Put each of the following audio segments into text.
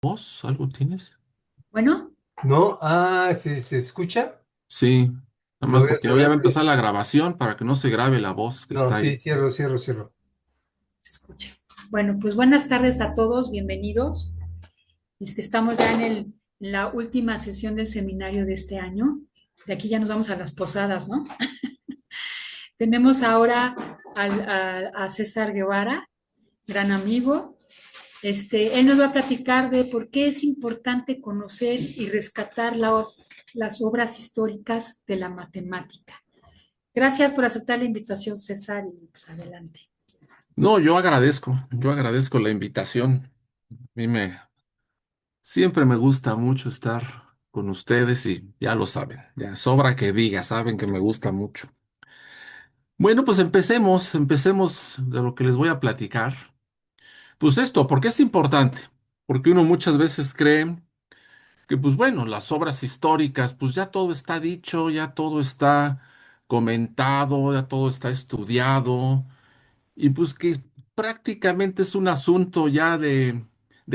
¿Vos algo tienes? Bueno, No, ¿se escucha? sí, nada Lo más voy a porque ya va cerrar. a empezar la grabación para que no se grabe la voz que No, está sí, ahí. cierro. Se escuche. Bueno, pues buenas tardes a todos, bienvenidos. Estamos ya en la última sesión del seminario de este año. De aquí ya nos vamos a las posadas, ¿no? Tenemos ahora a César Guevara, gran amigo. Él nos va a platicar de por qué es importante conocer y rescatar las obras históricas de la matemática. Gracias por aceptar la invitación, César, y pues adelante. No, yo agradezco la invitación. A mí siempre me gusta mucho estar con ustedes y ya lo saben, ya sobra que diga, saben que me gusta mucho. Bueno, pues empecemos de lo que les voy a platicar. Pues esto, ¿por qué es importante? Porque uno muchas veces cree que, pues bueno, las obras históricas, pues ya todo está dicho, ya todo está comentado, ya todo está estudiado, y pues que prácticamente es un asunto ya de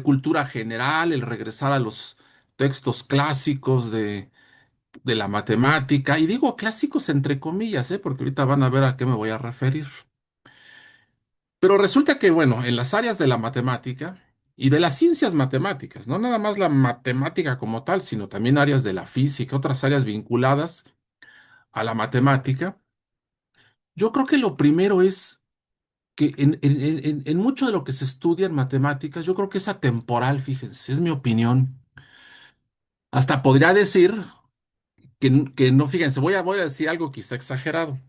cultura general, el regresar a los textos clásicos de la matemática, y digo clásicos entre comillas, porque ahorita van a ver a qué me voy a referir. Pero resulta que, bueno, en las áreas de la matemática y de las ciencias matemáticas, no nada más la matemática como tal, sino también áreas de la física, otras áreas vinculadas a la matemática, yo creo que lo primero es que en mucho de lo que se estudia en matemáticas, yo creo que es atemporal, fíjense, es mi opinión. Hasta podría decir que no, fíjense, voy a decir algo quizá exagerado,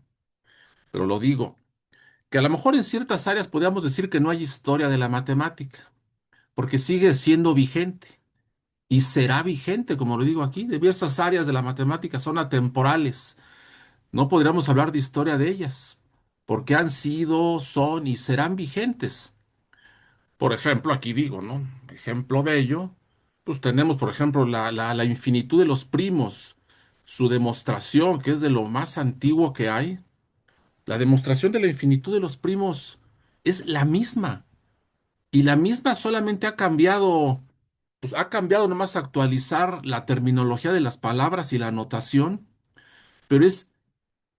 pero lo digo, que a lo mejor en ciertas áreas podríamos decir que no hay historia de la matemática, porque sigue siendo vigente. Y será vigente, como lo digo aquí. Diversas áreas de la matemática son atemporales. No podríamos hablar de historia de ellas, porque han sido, son y serán vigentes. Por ejemplo, aquí digo, ¿no? Ejemplo de ello, pues tenemos, por ejemplo, la infinitud de los primos, su demostración, que es de lo más antiguo que hay. La demostración de la infinitud de los primos es la misma. Y la misma solamente ha cambiado. Pues ha cambiado nomás actualizar la terminología de las palabras y la notación, pero es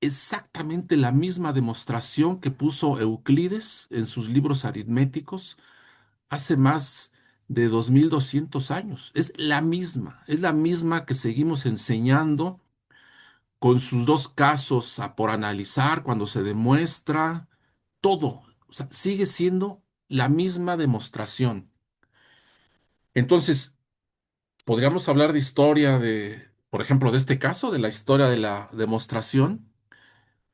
exactamente la misma demostración que puso Euclides en sus libros aritméticos hace más de 2200 años. Es la misma que seguimos enseñando con sus dos casos a por analizar cuando se demuestra todo. O sea, sigue siendo la misma demostración. Entonces, podríamos hablar de historia de, por ejemplo, de este caso, de la historia de la demostración,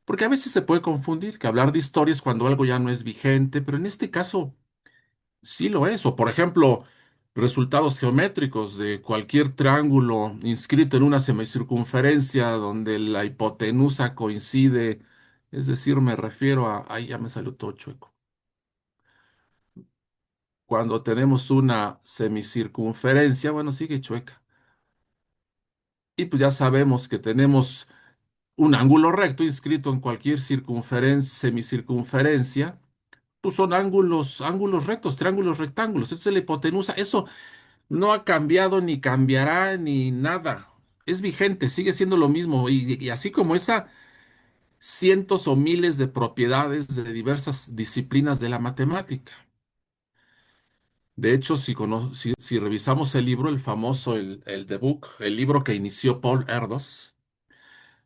porque a veces se puede confundir que hablar de historia es cuando algo ya no es vigente, pero en este caso sí lo es. O, por ejemplo, resultados geométricos de cualquier triángulo inscrito en una semicircunferencia donde la hipotenusa coincide, es decir, me refiero a, ahí ya me salió todo chueco. Cuando tenemos una semicircunferencia, bueno, sigue chueca. Y pues ya sabemos que tenemos un ángulo recto inscrito en cualquier circunferencia, semicircunferencia, pues son ángulos rectos, triángulos rectángulos. Entonces la hipotenusa, eso no ha cambiado ni cambiará ni nada. Es vigente, sigue siendo lo mismo. Y así como esa, cientos o miles de propiedades de diversas disciplinas de la matemática. De hecho, si revisamos el libro, el famoso, el The Book, el libro que inició Paul Erdos,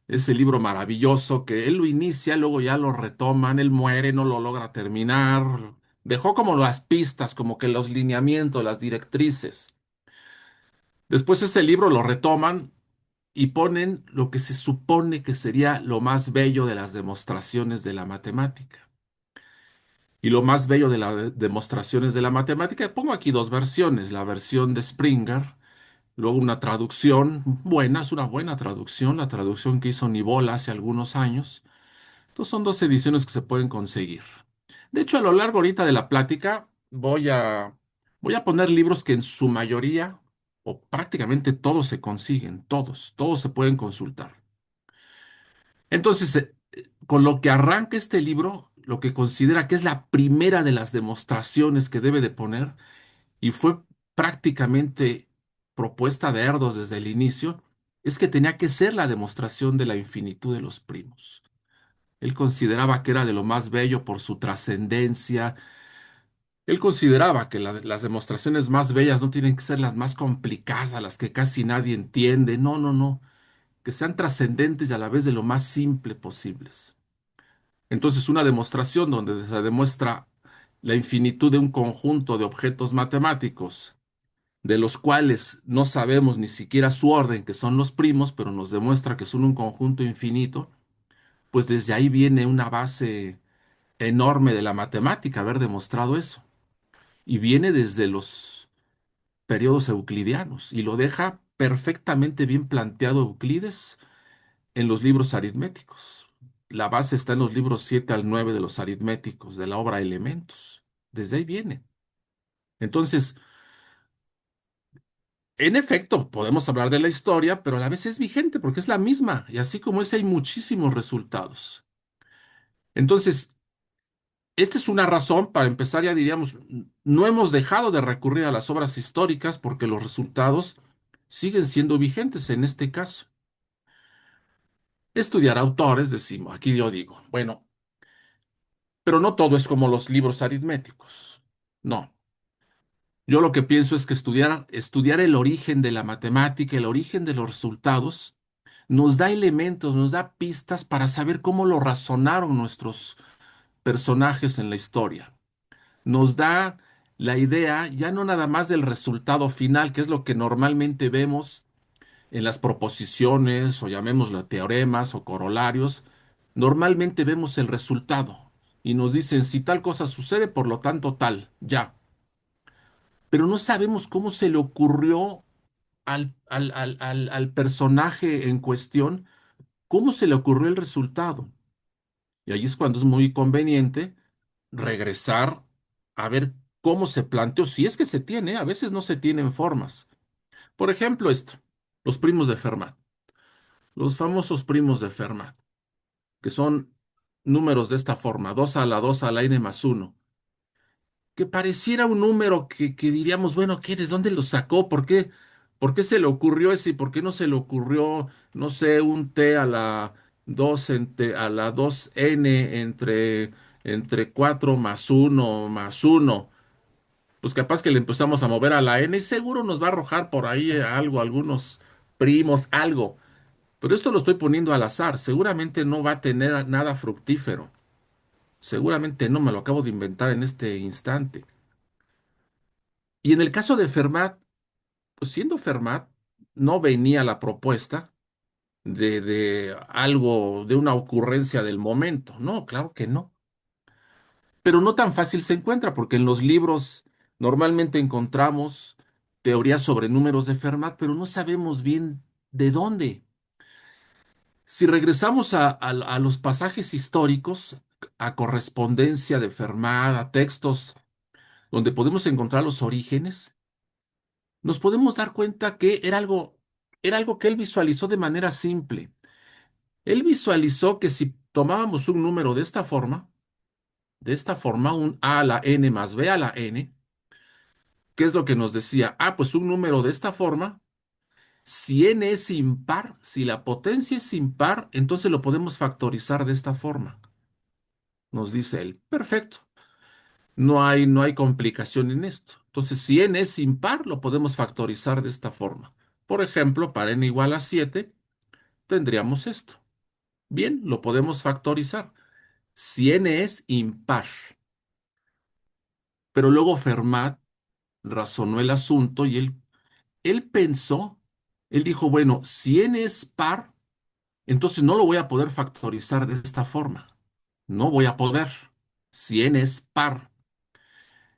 ese libro maravilloso que él lo inicia, luego ya lo retoman, él muere, no lo logra terminar. Dejó como las pistas, como que los lineamientos, las directrices. Después ese libro lo retoman y ponen lo que se supone que sería lo más bello de las demostraciones de la matemática. Y lo más bello de las demostraciones de la matemática, pongo aquí dos versiones, la versión de Springer, luego una traducción buena, es una buena traducción, la traducción que hizo Nivola hace algunos años. Entonces son dos ediciones que se pueden conseguir. De hecho, a lo largo ahorita de la plática voy a poner libros que en su mayoría o prácticamente todos se consiguen, todos se pueden consultar. Entonces, con lo que arranca este libro, lo que considera que es la primera de las demostraciones que debe de poner, y fue prácticamente propuesta de Erdos desde el inicio es que tenía que ser la demostración de la infinitud de los primos. Él consideraba que era de lo más bello por su trascendencia. Él consideraba que las demostraciones más bellas no tienen que ser las más complicadas, las que casi nadie entiende. No, no, no. Que sean trascendentes y a la vez de lo más simple posibles. Entonces, una demostración donde se demuestra la infinitud de un conjunto de objetos matemáticos, de los cuales no sabemos ni siquiera su orden, que son los primos, pero nos demuestra que son un conjunto infinito, pues desde ahí viene una base enorme de la matemática, haber demostrado eso. Y viene desde los periodos euclidianos y lo deja perfectamente bien planteado Euclides en los libros aritméticos. La base está en los libros 7 al 9 de los aritméticos, de la obra Elementos. Desde ahí viene. Entonces, en efecto, podemos hablar de la historia, pero a la vez es vigente porque es la misma, y así como ese hay muchísimos resultados. Entonces, esta es una razón para empezar, ya diríamos, no hemos dejado de recurrir a las obras históricas porque los resultados siguen siendo vigentes en este caso. Estudiar autores, decimos, aquí yo digo, bueno, pero no todo es como los libros aritméticos. No. Yo lo que pienso es que estudiar el origen de la matemática, el origen de los resultados, nos da elementos, nos da pistas para saber cómo lo razonaron nuestros personajes en la historia. Nos da la idea ya no nada más del resultado final, que es lo que normalmente vemos en las proposiciones o llamémoslo teoremas o corolarios. Normalmente vemos el resultado y nos dicen si tal cosa sucede, por lo tanto tal, ya. Pero no sabemos cómo se le ocurrió al personaje en cuestión, cómo se le ocurrió el resultado. Y ahí es cuando es muy conveniente regresar a ver cómo se planteó, si es que se tiene, a veces no se tienen formas. Por ejemplo, esto, los primos de Fermat, los famosos primos de Fermat, que son números de esta forma, 2 a la 2 a la n más uno, que pareciera un número que diríamos, bueno, ¿qué? ¿De dónde lo sacó? ¿Por qué se le ocurrió ese y por qué no se le ocurrió, no sé, un t a la 2 a la 2n entre 4 más uno más uno? Pues capaz que le empezamos a mover a la n y seguro nos va a arrojar por ahí algo, algunos primos, algo. Pero esto lo estoy poniendo al azar. Seguramente no va a tener nada fructífero. Seguramente no, me lo acabo de inventar en este instante. Y en el caso de Fermat, pues siendo Fermat, no venía la propuesta de algo, de una ocurrencia del momento. No, claro que no. Pero no tan fácil se encuentra, porque en los libros normalmente encontramos teorías sobre números de Fermat, pero no sabemos bien de dónde. Si regresamos a los pasajes históricos, a correspondencia de Fermat, a textos donde podemos encontrar los orígenes, nos podemos dar cuenta que era algo que él visualizó de manera simple. Él visualizó que si tomábamos un número de esta forma, un a a la n más b a la n, ¿qué es lo que nos decía? Ah, pues un número de esta forma, si n es impar, si la potencia es impar, entonces lo podemos factorizar de esta forma, nos dice él. Perfecto. No hay complicación en esto. Entonces, si n es impar, lo podemos factorizar de esta forma. Por ejemplo, para n igual a 7, tendríamos esto. Bien, lo podemos factorizar. Si n es impar. Pero luego Fermat razonó el asunto y él pensó, él dijo, bueno, si n es par, entonces no lo voy a poder factorizar de esta forma. No voy a poder. Si n es par.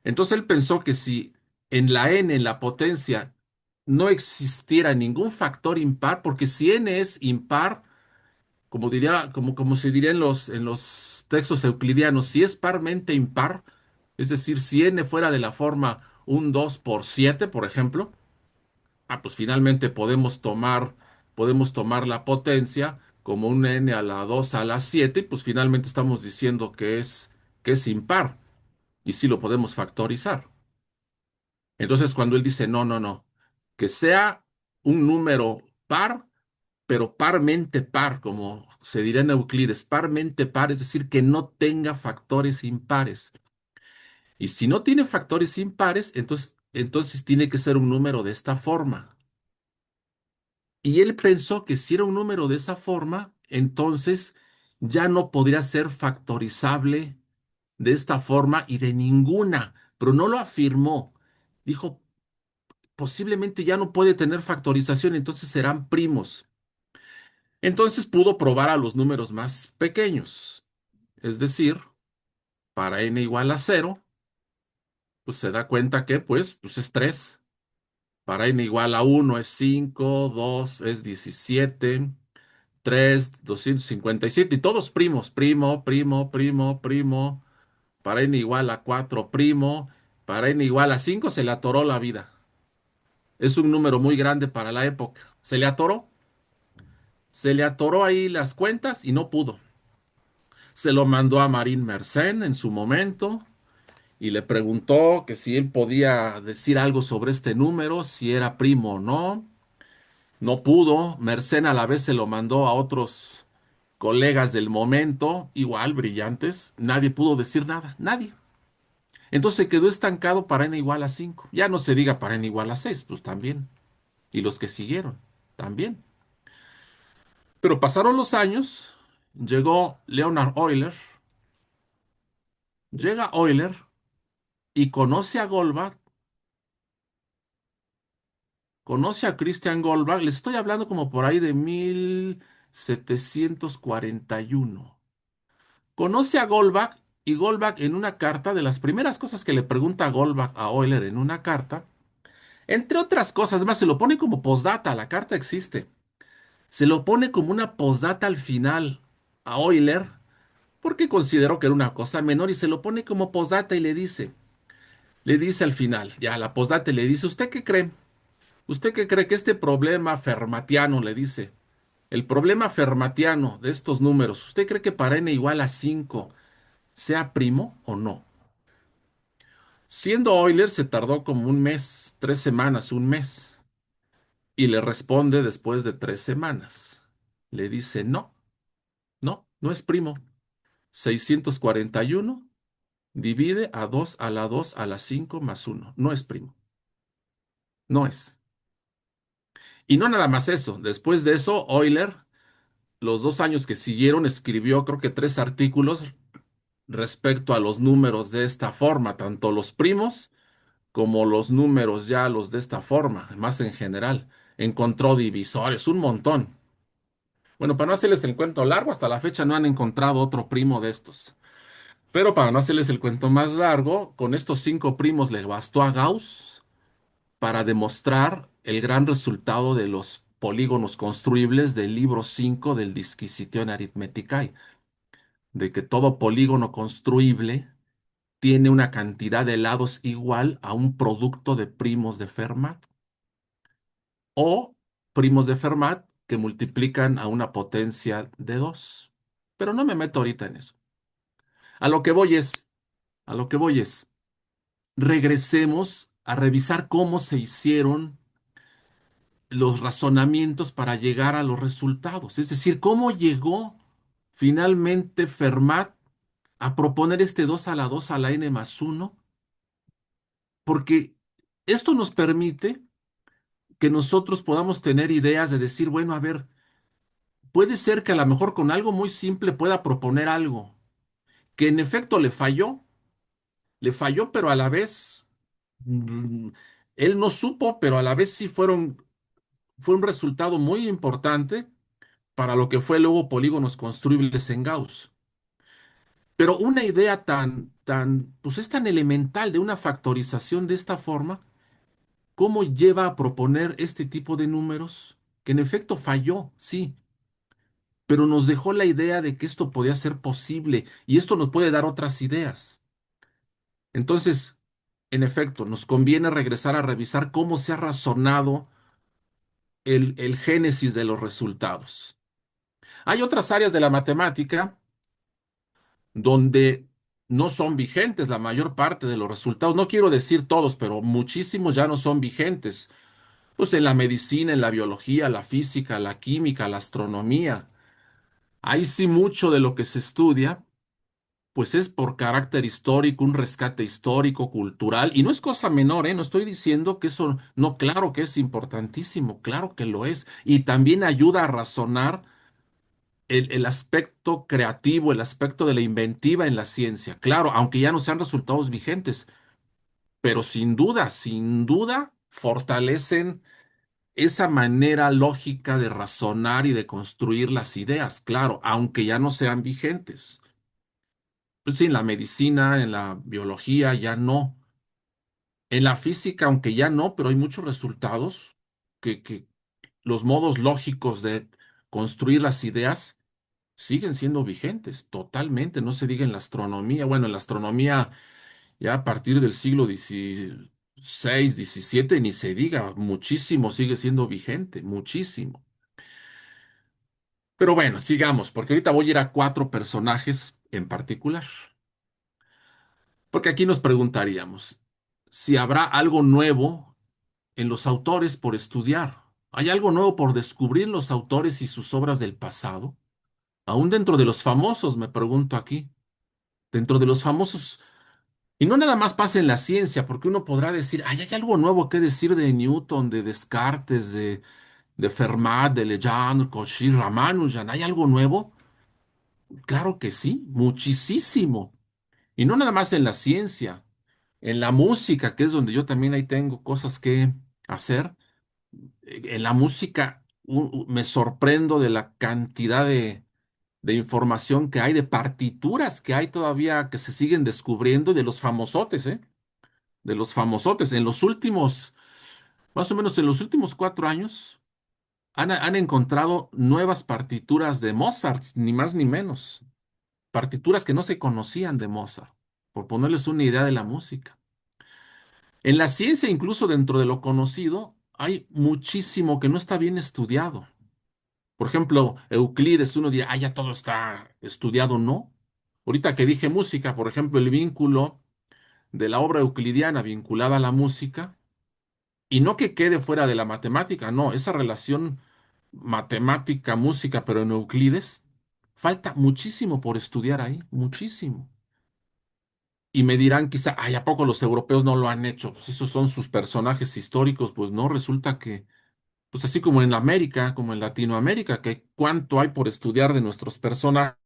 Entonces él pensó que si en la n, en la potencia, no existiera ningún factor impar, porque si n es impar, como se diría en los textos euclidianos, si es parmente impar, es decir, si n fuera de la forma un 2 por 7, por ejemplo, pues finalmente podemos tomar la potencia como un n a la 2 a la 7, y pues finalmente estamos diciendo que es impar, y sí lo podemos factorizar. Entonces, cuando él dice, no, no, no, que sea un número par, pero parmente par, como se diría en Euclides, parmente par, es decir, que no tenga factores impares. Y si no tiene factores impares, entonces tiene que ser un número de esta forma. Y él pensó que si era un número de esa forma, entonces ya no podría ser factorizable de esta forma y de ninguna, pero no lo afirmó. Dijo, posiblemente ya no puede tener factorización, entonces serán primos. Entonces pudo probar a los números más pequeños, es decir, para n igual a cero, pues se da cuenta que pues es 3. Para n igual a uno es 5, 2 es 17, 3, 257 y todos primos, primo, primo, primo, primo. Para n igual a 4 primo, para n igual a 5 se le atoró la vida. Es un número muy grande para la época. Se le atoró ahí las cuentas y no pudo. Se lo mandó a Marín Mersenne en su momento y le preguntó que si él podía decir algo sobre este número, si era primo o no. No pudo. Mersenne a la vez se lo mandó a otros colegas del momento, igual brillantes. Nadie pudo decir nada, nadie. Entonces se quedó estancado para n igual a 5. Ya no se diga para n igual a 6, pues también. Y los que siguieron, también. Pero pasaron los años, llegó Leonard Euler, llega Euler y conoce a Goldbach, conoce a Christian Goldbach, les estoy hablando como por ahí de 1741. Conoce a Goldbach y Goldbach en una carta, de las primeras cosas que le pregunta Goldbach a Euler en una carta, entre otras cosas más, se lo pone como postdata, la carta existe. Se lo pone como una postdata al final a Euler, porque consideró que era una cosa menor y se lo pone como postdata y le dice al final, ya la postdata le dice, ¿usted qué cree? ¿Usted qué cree que este problema fermatiano, le dice, el problema fermatiano de estos números, ¿usted cree que para n igual a 5 sea primo o no? Siendo Euler se tardó como un mes, 3 semanas, un mes, y le responde después de 3 semanas. Le dice, no, no, no es primo. 641 divide a 2 a la 2 a la 5 más uno. No es primo. No es. Y no nada más eso. Después de eso, Euler, los 2 años que siguieron, escribió creo que 3 artículos respecto a los números de esta forma, tanto los primos como los números ya los de esta forma, más en general. Encontró divisores, un montón. Bueno, para no hacerles el cuento largo, hasta la fecha no han encontrado otro primo de estos. Pero para no hacerles el cuento más largo, con estos 5 primos le bastó a Gauss para demostrar el gran resultado de los polígonos construibles del libro 5 del Disquisition Arithmeticae, de que todo polígono construible tiene una cantidad de lados igual a un producto de primos de Fermat o primos de Fermat que multiplican a una potencia de 2. Pero no me meto ahorita en eso. A lo que voy es, a lo que voy es, regresemos a revisar cómo se hicieron los razonamientos para llegar a los resultados. Es decir, cómo llegó finalmente Fermat a proponer este 2 a la 2 a la n más uno, porque esto nos permite que nosotros podamos tener ideas de decir, bueno, a ver, puede ser que a lo mejor con algo muy simple pueda proponer algo que en efecto le falló, pero a la vez mm, él no supo, pero a la vez sí fue un resultado muy importante para lo que fue luego polígonos construibles en Gauss. Pero una idea pues es tan elemental de una factorización de esta forma, ¿cómo lleva a proponer este tipo de números? Que en efecto falló, sí, pero nos dejó la idea de que esto podía ser posible y esto nos puede dar otras ideas. Entonces, en efecto, nos conviene regresar a revisar cómo se ha razonado el génesis de los resultados. Hay otras áreas de la matemática donde no son vigentes la mayor parte de los resultados. No quiero decir todos, pero muchísimos ya no son vigentes. Pues en la medicina, en la biología, la física, la química, la astronomía. Ahí sí mucho de lo que se estudia, pues es por carácter histórico, un rescate histórico, cultural, y no es cosa menor, ¿eh? No estoy diciendo que eso, no, claro que es importantísimo, claro que lo es, y también ayuda a razonar el aspecto creativo, el aspecto de la inventiva en la ciencia, claro, aunque ya no sean resultados vigentes, pero sin duda, fortalecen esa manera lógica de razonar y de construir las ideas, claro, aunque ya no sean vigentes. Pues sí, en la medicina, en la biología, ya no. En la física, aunque ya no, pero hay muchos resultados que los modos lógicos de construir las ideas siguen siendo vigentes, totalmente. No se diga en la astronomía. Bueno, en la astronomía ya a partir del siglo XVI, XVII, ni se diga, muchísimo sigue siendo vigente, muchísimo. Pero bueno, sigamos, porque ahorita voy a ir a cuatro personajes en particular. Porque aquí nos preguntaríamos si habrá algo nuevo en los autores por estudiar. ¿Hay algo nuevo por descubrir en los autores y sus obras del pasado? Aún dentro de los famosos, me pregunto aquí, dentro de los famosos, y no nada más pasa en la ciencia, porque uno podrá decir, ay, hay algo nuevo que decir de Newton, de Descartes, de Fermat, de Legendre, Cauchy, Ramanujan, ¿hay algo nuevo? Claro que sí, muchísimo. Y no nada más en la ciencia, en la música, que es donde yo también ahí tengo cosas que hacer. En la música me sorprendo de la cantidad de información que hay, de partituras que hay todavía que se siguen descubriendo y de los famosotes, ¿eh? De los famosotes. En los últimos, más o menos en los últimos 4 años, han encontrado nuevas partituras de Mozart, ni más ni menos. Partituras que no se conocían de Mozart, por ponerles una idea de la música. En la ciencia, incluso dentro de lo conocido, hay muchísimo que no está bien estudiado. Por ejemplo, Euclides, uno dirá, ah, ya todo está estudiado, ¿no? Ahorita que dije música, por ejemplo, el vínculo de la obra euclidiana vinculada a la música, y no que quede fuera de la matemática, no, esa relación matemática-música, pero en Euclides, falta muchísimo por estudiar ahí, muchísimo. Y me dirán quizá, ay, ¿a poco los europeos no lo han hecho? Pues esos son sus personajes históricos, pues no, resulta que pues así como en América, como en Latinoamérica, que cuánto hay por estudiar de nuestros personajes